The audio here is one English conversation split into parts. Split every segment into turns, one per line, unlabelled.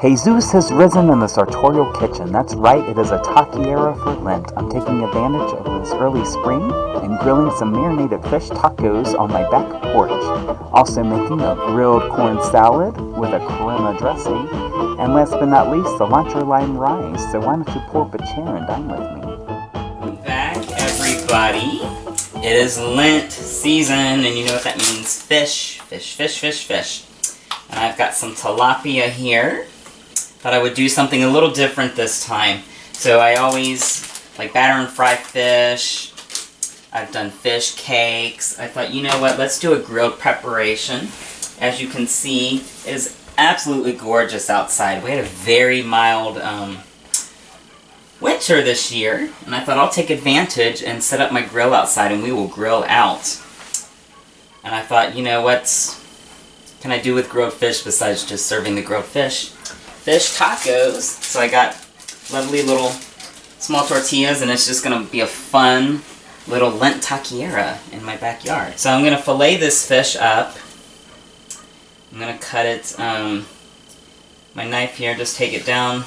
Jesus has risen in the sartorial kitchen. That's right, it is a taqueria for Lent. I'm taking advantage of this early spring and grilling some marinated fish tacos on my back porch. Also making a grilled corn salad with a crema dressing. And last but not least, cilantro lime rice. So why don't you pull up a chair and dine with me?
Welcome back, everybody. It is Lent season, and you know what that means. Fish, fish, fish, fish, fish. And I've got some tilapia here. Thought I would do something a little different this time. So I always like batter and fry fish. I've done fish cakes. I thought, you know what, let's do a grilled preparation. As you can see, it is absolutely gorgeous outside. We had a very mild winter this year, and I thought I'll take advantage and set up my grill outside and we will grill out. And I thought, you know, what can I do with grilled fish besides just serving the grilled fish? Fish tacos. So I got lovely little small tortillas, and it's just going to be a fun little Lent taqueria in my backyard. So I'm going to fillet this fish up. I'm going to cut it, my knife here, just take it down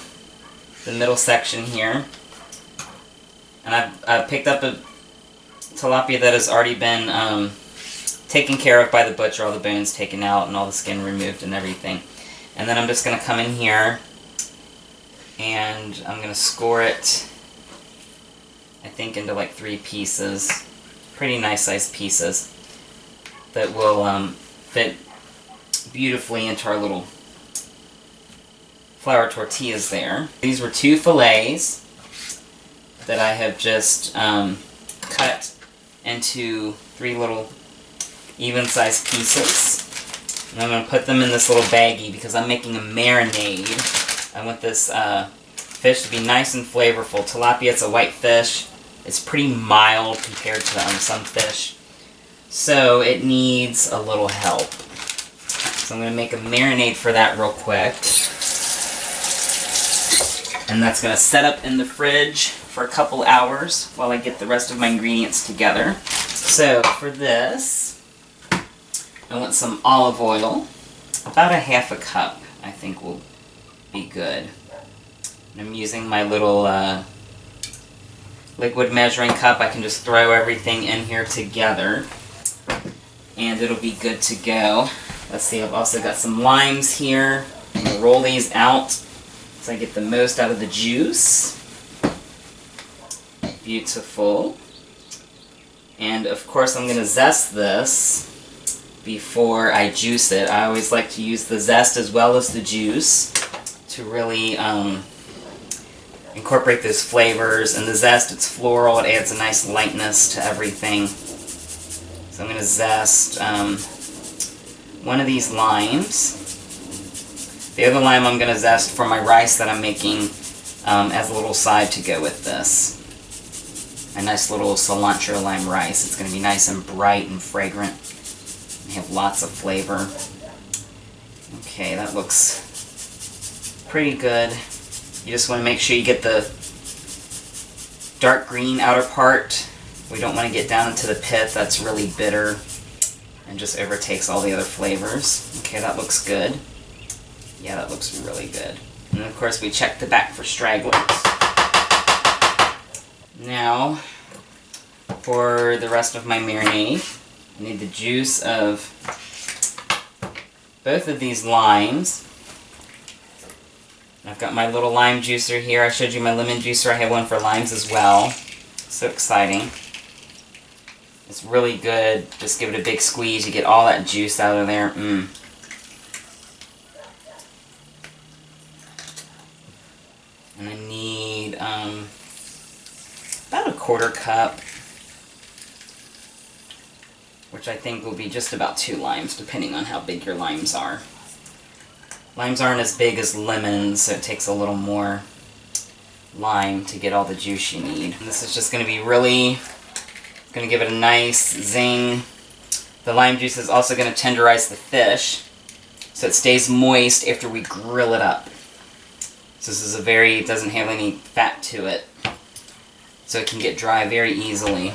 the middle section here. And I've picked up a tilapia that has already been taken care of by the butcher, all the bones taken out and all the skin removed and everything. And then I'm just going to come in here and I'm going to score it, I think, into like 3 pieces. Pretty nice sized pieces that will fit beautifully into our little flour tortillas there. These were 2 fillets that I have just cut into 3 little even-sized pieces. And I'm going to put them in this little baggie because I'm making a marinade. I want this fish to be nice and flavorful. Tilapia, it's a white fish. It's pretty mild compared to some fish. So it needs a little help. So I'm going to make a marinade for that real quick. And that's going to set up in the fridge for a couple hours while I get the rest of my ingredients together. So for this, I want some olive oil. About a 1/2 cup, I think, will be good. And I'm using my little liquid measuring cup. I can just throw everything in here together and it'll be good to go. Let's see, I've also got some limes here. I'm going to roll these out so I get the most out of the juice. Beautiful. And of course I'm going to zest this before I juice it. I always like to use the zest as well as the juice to really incorporate those flavors. And the zest, it's floral, it adds a nice lightness to everything. So I'm going to zest one of these limes. The other lime I'm going to zest for my rice that I'm making as a little side to go with this. A nice little cilantro lime rice. It's going to be nice and bright and fragrant. Have lots of flavor. Okay, that looks pretty good. You just want to make sure you get the dark green outer part. We don't want to get down into the pith. That's really bitter and just overtakes all the other flavors. Okay, that looks good. Yeah, that looks really good. And of course we check the back for stragglers. Now, for the rest of my marinade, I need the juice of both of these limes. I've got my little lime juicer here. I showed you my lemon juicer. I have one for limes as well. So exciting. It's really good. Just give it a big squeeze. You get all that juice out of there. And I need about a 1/4 cup, which I think will be just about 2 limes, depending on how big your limes are. Limes aren't as big as lemons, so it takes a little more lime to get all the juice you need. And this is just going to be really, going to give it a nice zing. The lime juice is also going to tenderize the fish, so it stays moist after we grill it up. So this is it doesn't have any fat to it, so it can get dry very easily.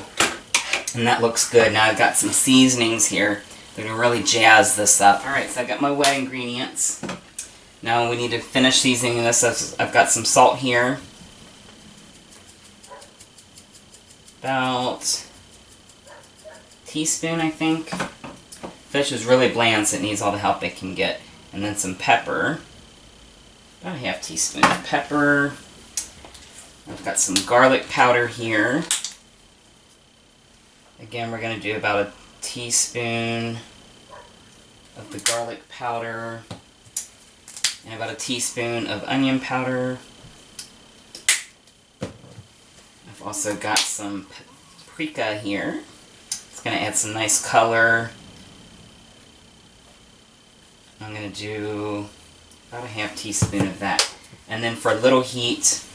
And that looks good. Now I've got some seasonings here. They're going to really jazz this up. Alright, so I've got my wet ingredients. Now we need to finish seasoning this. I've got some salt here. About a teaspoon, I think. Fish is really bland, so it needs all the help it can get. And then some pepper. About a half teaspoon of pepper. I've got some garlic powder here. Again, we're going to do about a teaspoon of the garlic powder. And about a teaspoon of onion powder. I've also got some paprika here. It's going to add some nice color. I'm going to do about a half teaspoon of that. And then for a little heat,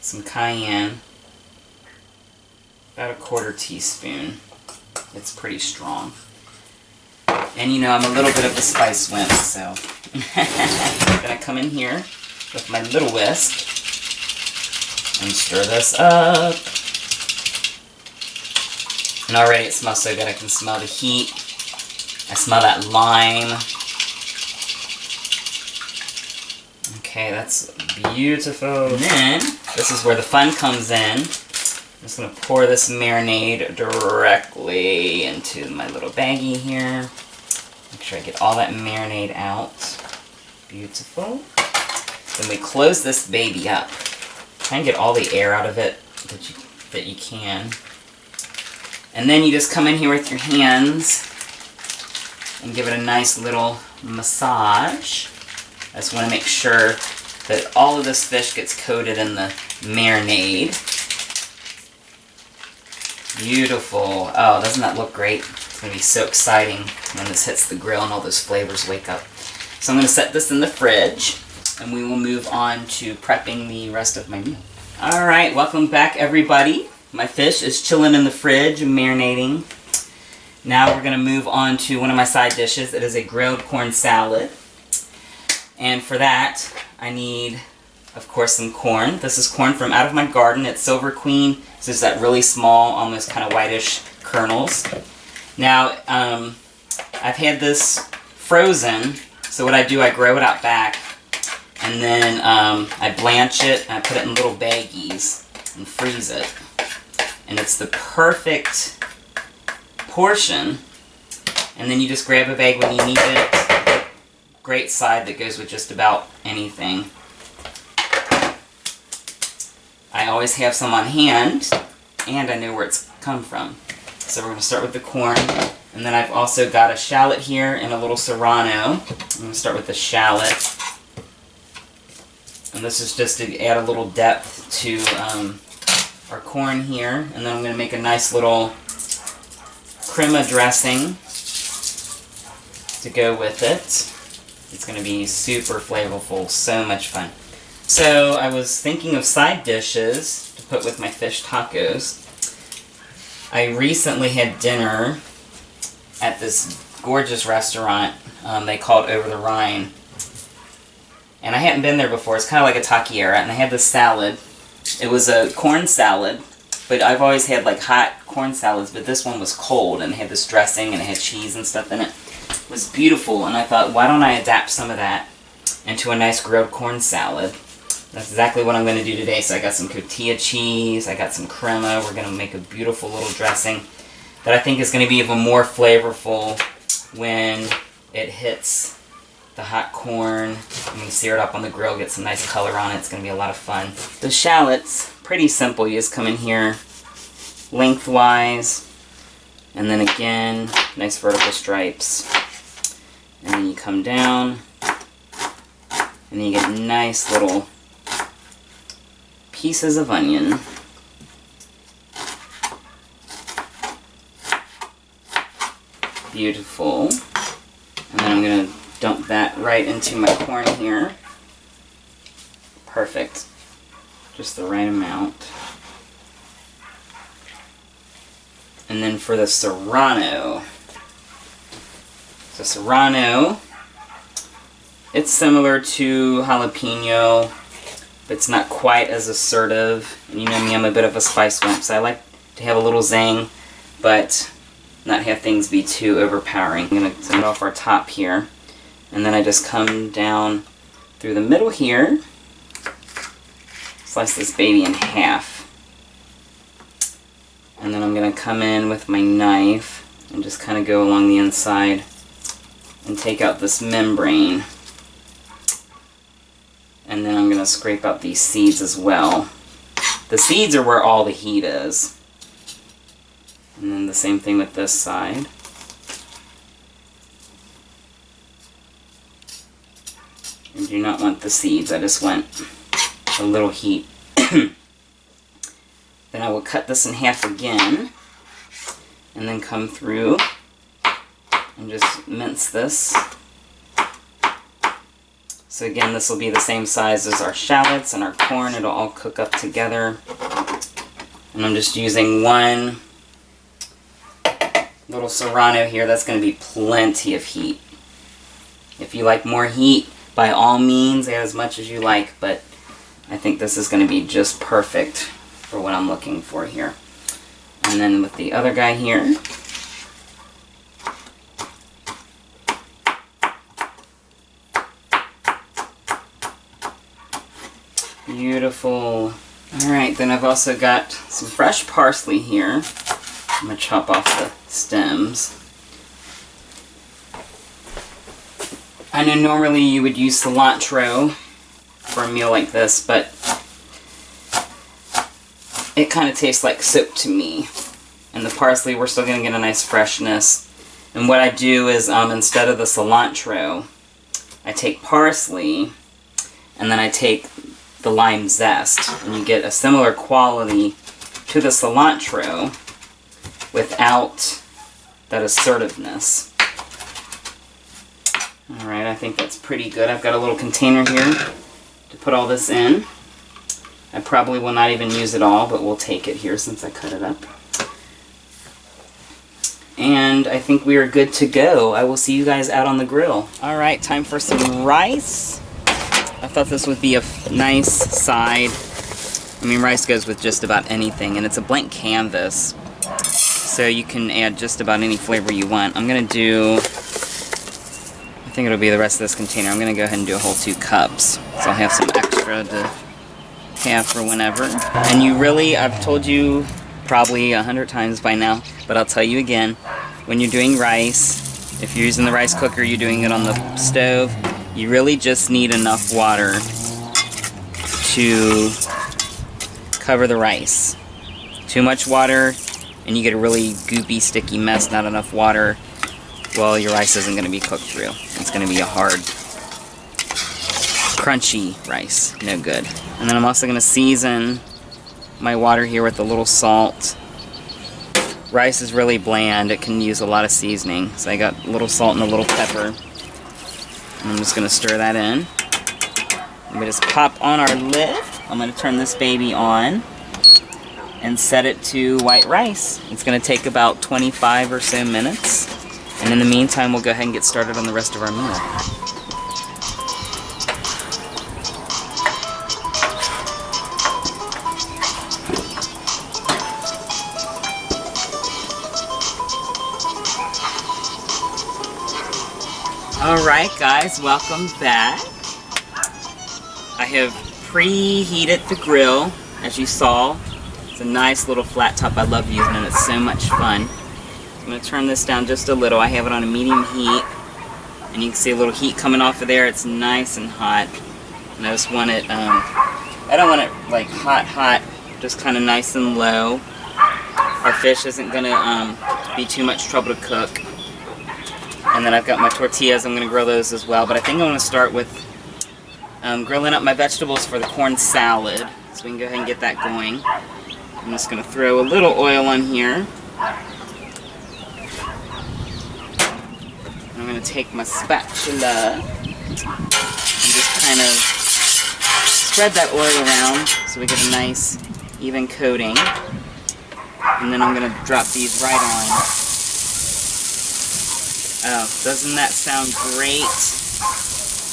some cayenne. About a quarter teaspoon. It's pretty strong. And you know, I'm a little bit of a spice wimp, so I'm going to come in here with my little whisk and stir this up. And already it smells so good. I can smell the heat. I smell that lime. Okay, that's beautiful. And then, this is where the fun comes in. I'm just going to pour this marinade directly into my little baggie here. Make sure I get all that marinade out. Beautiful. Then we close this baby up. Try and get all the air out of it that you can. And then you just come in here with your hands and give it a nice little massage. I just want to make sure that all of this fish gets coated in the marinade. Beautiful. Oh, doesn't that look great? It's going to be so exciting when this hits the grill and all those flavors wake up. So I'm going to set this in the fridge, and we will move on to prepping the rest of my meal. Alright, welcome back everybody. My fish is chilling in the fridge and marinating. Now we're going to move on to one of my side dishes. It is a grilled corn salad. And for that, I need, of course, some corn. This is corn from out of my garden. It's Silver Queen. It's just that really small, almost kind of whitish kernels. Now, I've had this frozen, so what I do, I grow it out back, and then I blanch it, and I put it in little baggies and freeze it. And it's the perfect portion. And then you just grab a bag when you need it. Great side that goes with just about anything. I always have some on hand, and I know where it's come from. So we're going to start with the corn, and then I've also got a shallot here and a little serrano. I'm going to start with the shallot. And this is just to add a little depth to our corn here. And then I'm going to make a nice little crema dressing to go with it. It's going to be super flavorful, so much fun. So I was thinking of side dishes to put with my fish tacos. I recently had dinner at this gorgeous restaurant they called Over the Rhine. And I hadn't been there before. It's kind of like a taqueria, and they had this salad. It was a corn salad, but I've always had like hot corn salads, but this one was cold, and it had this dressing, and it had cheese and stuff in it. It was beautiful, and I thought, why don't I adapt some of that into a nice grilled corn salad? That's exactly what I'm going to do today. So I got some cotija cheese, I got some crema. We're going to make a beautiful little dressing that I think is going to be even more flavorful when it hits the hot corn. I'm going to sear it up on the grill, get some nice color on it. It's going to be a lot of fun. The shallots, pretty simple. You just come in here lengthwise, and then again, nice vertical stripes. And then you come down, and then you get nice little pieces of onion. Beautiful. And then I'm going to dump that right into my corn here. Perfect. Just the right amount. And then for the serrano. So serrano, it's similar to jalapeno, but it's not quite as assertive. You know me, I'm a bit of a spice wimp, so I like to have a little zing, but not have things be too overpowering. I'm going to send it off our top here, and then I just come down through the middle here. Slice this baby in half. And then I'm going to come in with my knife and just kind of go along the inside and take out this membrane. And then I'm going to scrape out these seeds as well. The seeds are where all the heat is. And then the same thing with this side. I do not want the seeds, I just want a little heat. Then I will cut this in half again, and then come through and just mince this. So again, this will be the same size as our shallots and our corn. It'll all cook up together. And I'm just using one little serrano here. That's going to be plenty of heat. If you like more heat, by all means, add as much as you like, but I think this is going to be just perfect for what I'm looking for here. And then with the other guy here, beautiful. Alright, then I've also got some fresh parsley here. I'm going to chop off the stems. I know normally you would use cilantro for a meal like this, but it kind of tastes like soap to me. And the parsley, we're still going to get a nice freshness. And what I do is, instead of the cilantro, I take parsley, and then I take the lime zest. And you get a similar quality to the cilantro without that assertiveness. Alright, I think that's pretty good. I've got a little container here to put all this in. I probably will not even use it all, but we'll take it here since I cut it up. And I think we are good to go. I will see you guys out on the grill. Alright, time for some rice. I thought this would be a nice side. I mean, rice goes with just about anything, and it's a blank canvas. So you can add just about any flavor you want. I'm going to do, I think it'll be the rest of this container. I'm going to go ahead and do a whole 2 cups. So I'll have some extra to have for whenever. And you really, I've told you probably 100 times by now, but I'll tell you again, when you're doing rice, if you're using the rice cooker, you're doing it on the stove, you really just need enough water to cover the rice. Too much water and you get a really goopy, sticky mess. Not enough water, well, your rice isn't going to be cooked through. It's going to be a hard, crunchy rice. No good. And then I'm also going to season my water here with a little salt. Rice is really bland. It can use a lot of seasoning. So I got a little salt and a little pepper. And I'm just going to stir that in. I'm going to just pop on our lid. I'm going to turn this baby on and set it to white rice. It's going to take about 25 or so minutes. And in the meantime, we'll go ahead and get started on the rest of our meal. Alright guys, welcome back. I have preheated the grill, as you saw. It's a nice little flat top. I love using it. It's so much fun. I'm going to turn this down just a little. I have it on a medium heat. And you can see a little heat coming off of there. It's nice and hot. And I just want it, I don't want it like hot, just kind of nice and low. Our fish isn't going to be too much trouble to cook. And then I've got my tortillas. I'm going to grill those as well. But I think I'm going to start with grilling up my vegetables for the corn salad. So we can go ahead and get that going. I'm just going to throw a little oil on here. I'm going to take my spatula and just kind of spread that oil around so we get a nice even coating. And then I'm going to drop these right on. Oh, doesn't that sound great?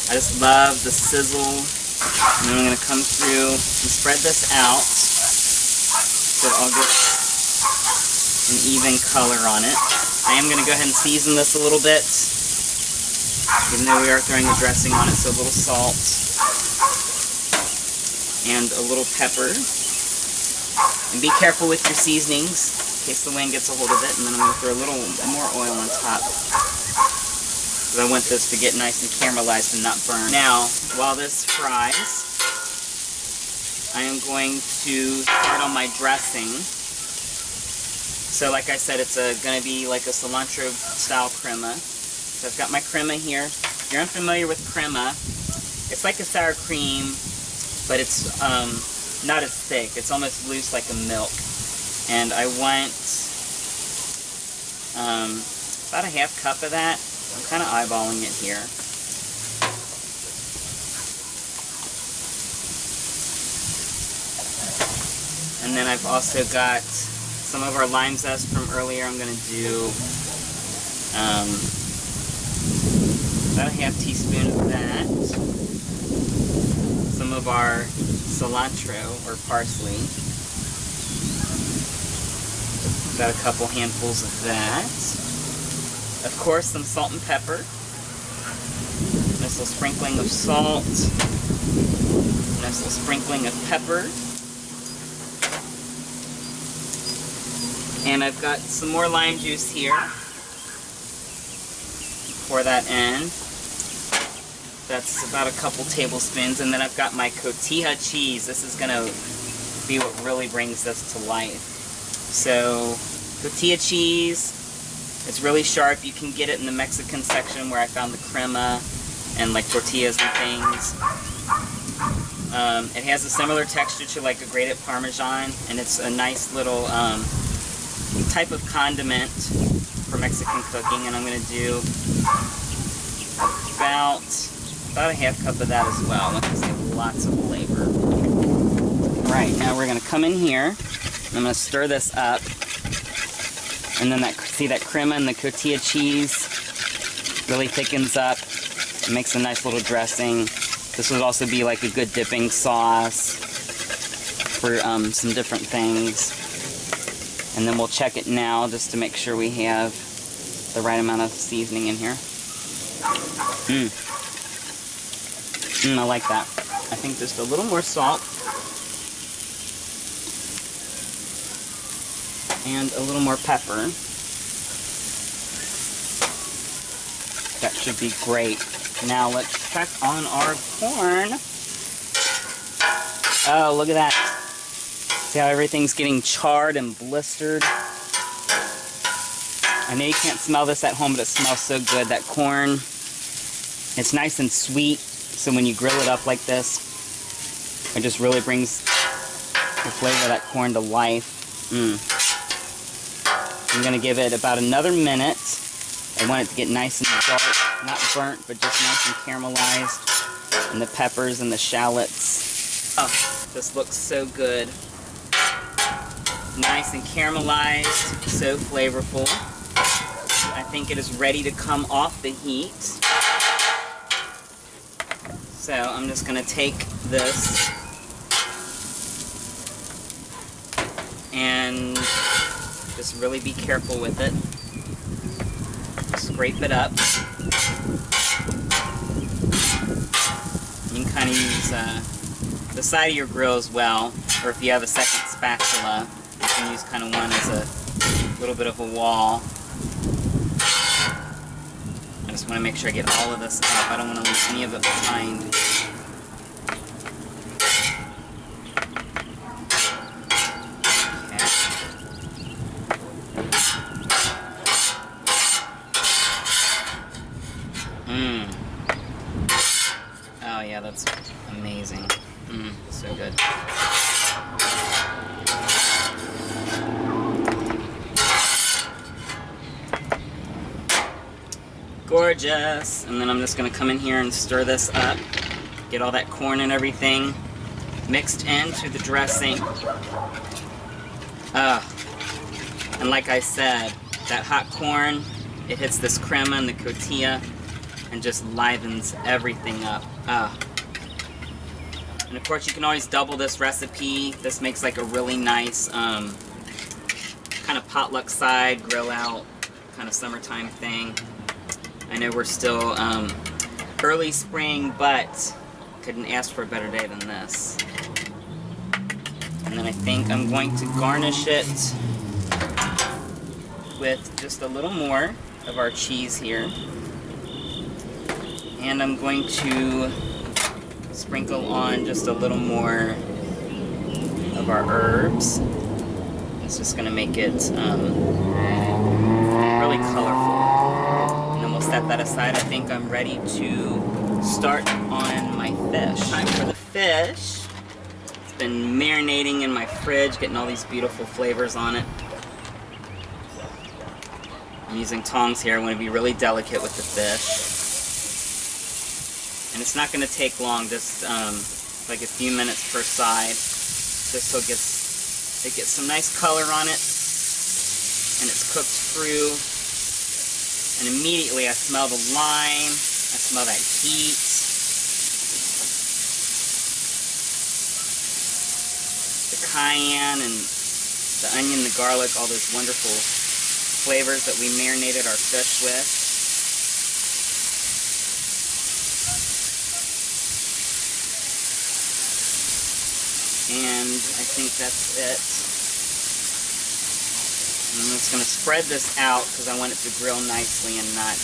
I just love the sizzle. And then I'm going to come through and spread this out so it all gets an even color on it. I am going to go ahead and season this a little bit. even though we are throwing the dressing on it, so a little salt and a little pepper. And be careful with your seasonings in case the wind gets a hold of it. And then I'm going to throw a little more oil on top because I want this to get nice and caramelized and not burn. Now, while this fries, I am going to start on my dressing. So like I said, it's going to be like a cilantro style crema. So I've got my crema here. If you're unfamiliar with crema, it's like a sour cream, but it's not as thick. It's almost loose like a milk. And I want about a half cup of that. I'm kind of eyeballing it here. And then I've also got some of our lime zest from earlier. I'm going to do about a half teaspoon of that. Some of our cilantro or parsley. Got a couple handfuls of that. Of course, some salt and pepper. Nice little sprinkling of salt. Nice little sprinkling of pepper. And I've got some more lime juice here. Pour that in. That's about a couple tablespoons. And then I've got my cotija cheese. This is going to be what really brings this to life. So, cotija cheese. It's really sharp. You can get it in the Mexican section where I found the crema and like tortillas and things. It has a similar texture to like a grated Parmesan, and it's a nice little type of condiment for Mexican cooking. And I'm going to do about a half cup of that as well. I want this to get lots of flavor. Right, now we're going to come in here. I'm going to stir this up. And then see that crema and the cotija cheese really thickens up. It makes a nice little dressing. This would also be like a good dipping sauce for some different things. And then we'll check it now just to make sure we have the right amount of seasoning in here. I like that. I think just a little more salt. And a little more pepper. That should be great. Now let's check on our corn. Oh, look at that. See how everything's getting charred and blistered? I know you can't smell this at home, but it smells so good. That corn, it's nice and sweet. So when you grill it up like this, it just really brings the flavor of that corn to life. I'm going to give it about another minute. I want it to get nice and dark, not burnt, but just nice and caramelized. And the peppers and the shallots. Oh, this looks so good. Nice and caramelized, so flavorful. I think it is ready to come off the heat. So I'm just going to take this and just really be careful with it. Scrape it up. You can kind of use the side of your grill as well, or if you have a second spatula, you can use kind of one as a little bit of a wall. I just want to make sure I get all of this up. I don't want to leave any of it behind. Oh yeah, that's amazing. So good. Gorgeous. And then I'm just going to come in here and stir this up. Get all that corn and everything mixed into the dressing. And like I said, that hot corn, it hits this crema and the cotija and just livens everything up. And of course you can always double this recipe. This makes like a really nice kind of potluck side, grill out, kind of summertime thing. I know we're still early spring, but couldn't ask for a better day than this. And then I think I'm going to garnish it with just a little more of our cheese here. And I'm going to sprinkle on just a little more of our herbs. It's just going to make it really colorful. And then we'll set that aside. I think I'm ready to start on my fish. Time for the fish. It's been marinating in my fridge, getting all these beautiful flavors on it. I'm using tongs here. I want to be really delicate with the fish. And it's not going to take long, just like a few minutes per side, just so it gets some nice color on it, and it's cooked through. And immediately I smell the lime, I smell that heat. The cayenne and the onion, the garlic, all those wonderful flavors that we marinated our fish with. And I think that's it. And I'm just going to spread this out because I want it to grill nicely and not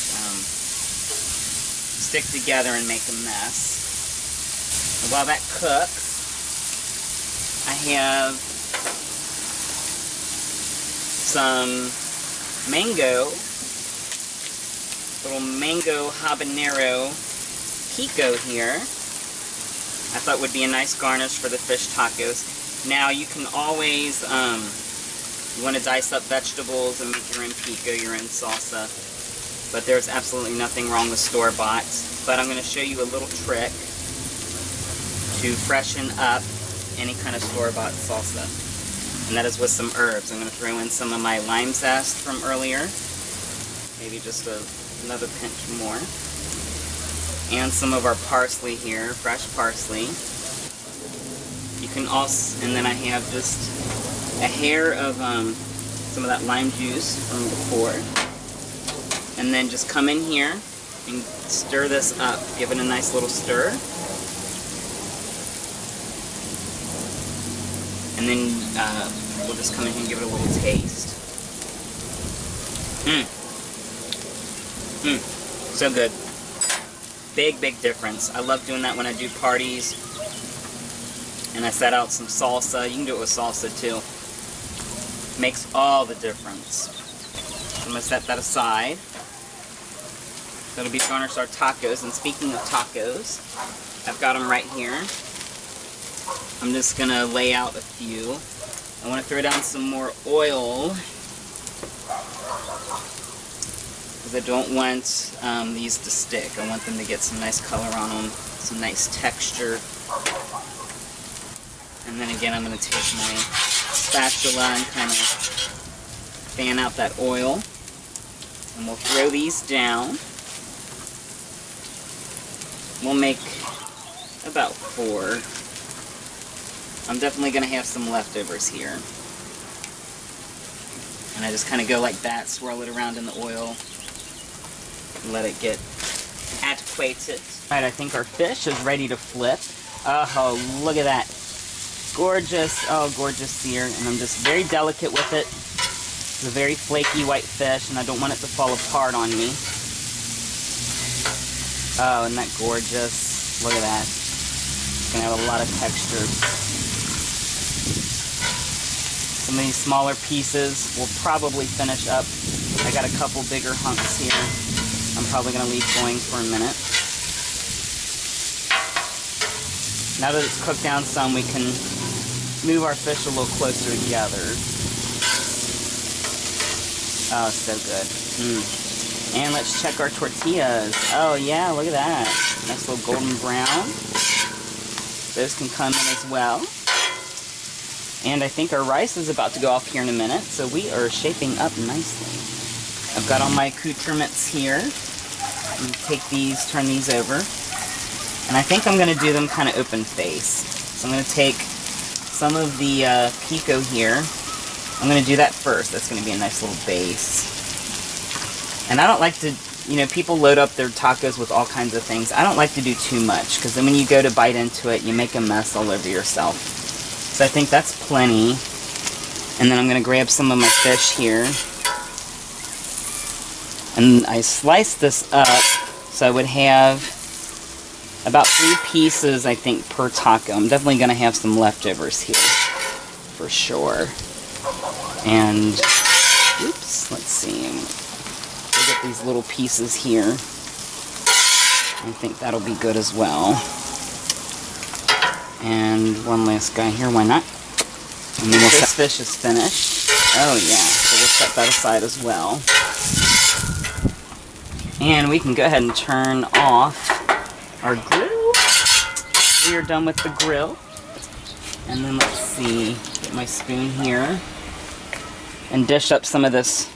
stick together and make a mess. And while that cooks, I have some little mango habanero pico here. I thought would be a nice garnish for the fish tacos. Now you can always, you want to dice up vegetables and make your own pico, your own salsa, but there's absolutely nothing wrong with store-bought. But I'm going to show you a little trick to freshen up any kind of store-bought salsa, and that is with some herbs. I'm going to throw in some of my lime zest from earlier, maybe just another pinch more. And some of our parsley here, fresh parsley. You can also, and then I have just a hair of some of that lime juice from before. And then just come in here and stir this up. Give it a nice little stir. And then we'll just come in here and give it a little taste. So good. Big difference. I love doing that when I do parties and I set out some salsa. You can do it with salsa too. Makes all the difference. So I'm going to set that aside. That'll be garnish our tacos. And speaking of tacos, I've got them right here. I'm just going to lay out a few. I want to throw down some more oil because I don't want these to stick. I want them to get some nice color on them, some nice texture. And then again, I'm going to take my spatula and kind of fan out that oil. And we'll throw these down. We'll make about 4. I'm definitely going to have some leftovers here. And I just kind of go like that, swirl it around in the oil, and let it get acquainted. Alright, I think our fish is ready to flip. Oh, look at that. Gorgeous, oh, gorgeous sear. And I'm just very delicate with it. It's a very flaky white fish, and I don't want it to fall apart on me. Oh, isn't that gorgeous? Look at that. It's going to have a lot of texture. Some of these smaller pieces will probably finish up. I got a couple bigger hunks here. I'm probably going to leave going for a minute. Now that it's cooked down some, we can move our fish a little closer together. Oh, so good. And let's check our tortillas. Oh yeah, look at that. Nice little golden brown. Those can come in as well. And I think our rice is about to go off here in a minute, so we are shaping up nicely. I've got all my accoutrements here. I'm going to take these, turn these over. And I think I'm going to do them kind of open face. So I'm going to take some of the pico here. I'm going to do that first. That's going to be a nice little base. And I don't like to you know, people load up their tacos with all kinds of things. I don't like to do too much, because then when you go to bite into it, you make a mess all over yourself. So I think that's plenty. And then I'm going to grab some of my fish here. And I sliced this up so I would have about 3 pieces, I think, per taco. I'm definitely going to have some leftovers here, for sure. And, oops, let's see. We'll get these little pieces here. I think that'll be good as well. And one last guy here, why not? And then this fish is finished. Oh yeah, so we'll set that aside as well. And we can go ahead and turn off our grill. We are done with the grill. And then let's see, get my spoon here and dish up some of this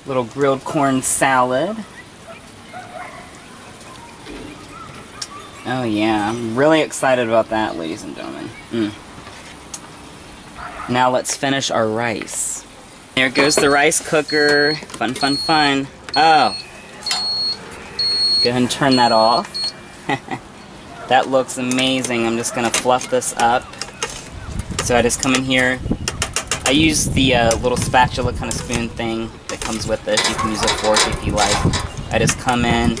little grilled corn salad. Oh yeah, I'm really excited about that, ladies and gentlemen. Now let's finish our rice. There goes the rice cooker. Fun, fun, fun. Oh. Go ahead and turn that off. That looks amazing. I'm just gonna fluff this up. So I just come in here. I use the little spatula kind of spoon thing that comes with this. You can use a fork if you like. I just come in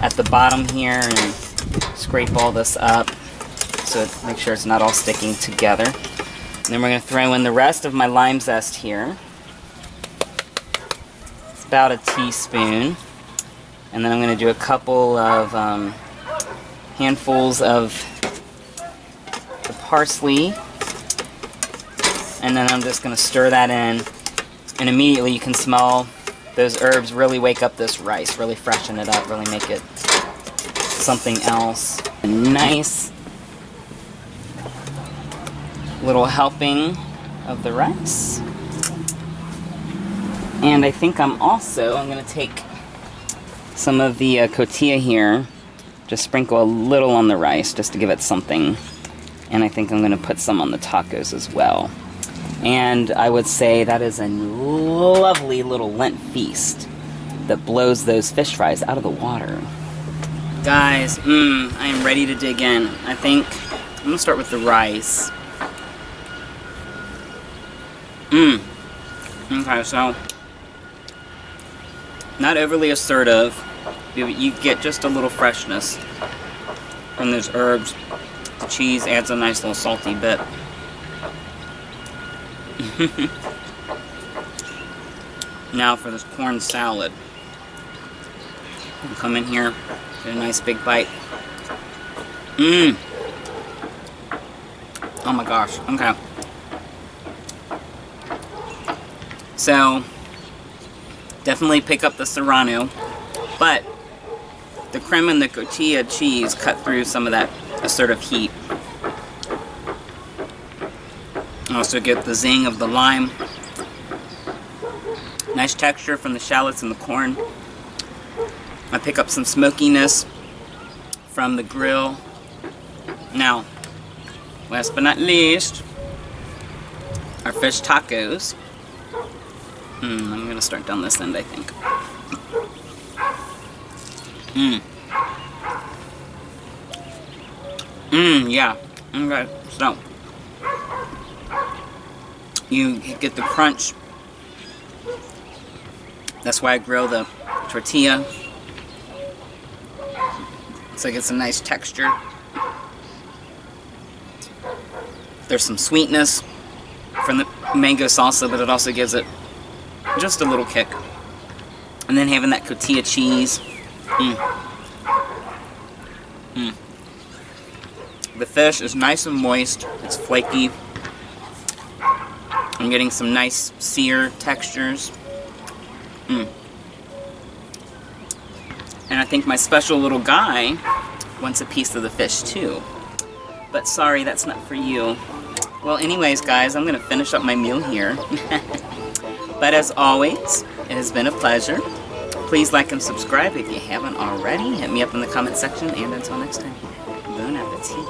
at the bottom here and scrape all this up so make sure it's not all sticking together. And then we're going to throw in the rest of my lime zest here. It's about a teaspoon. And then I'm going to do a couple of handfuls of the parsley. And then I'm just going to stir that in. And immediately you can smell those herbs really wake up this rice, really freshen it up, really make it something else. A nice little helping of the rice. And I think I'm going to take some of the cotija here, just sprinkle a little on the rice just to give it something. And I think I'm going to put some on the tacos as well. And I would say that is a lovely little Lent feast that blows those fish fries out of the water. Guys, I am ready to dig in. I think I'm going to start with the rice. Okay, so not overly assertive. You get just a little freshness from those herbs. The cheese adds a nice little salty bit. Now for this corn salad. I'll come in here, get a nice big bite. Oh my gosh, okay. So, definitely pick up the serrano, but the crema and the cotija cheese cut through some of that assertive heat. Also get the zing of the lime. Nice texture from the shallots and the corn. I pick up some smokiness from the grill. Now, last but not least, our fish tacos. I'm gonna start down this end, I think. Yeah. Okay, so you get the crunch. That's why I grill the tortilla. So it gets a nice texture. There's some sweetness from the mango salsa, but it also gives it just a little kick. And then having that cotija cheese. The fish is nice and moist. It's flaky. I'm getting some nice sear textures. And I think my special little guy wants a piece of the fish too. But sorry, that's not for you. Well, anyways, guys, I'm gonna finish up my meal here. But as always, it has been a pleasure. Please like and subscribe if you haven't already. Hit me up in the comment section, and until next time, bon appetit.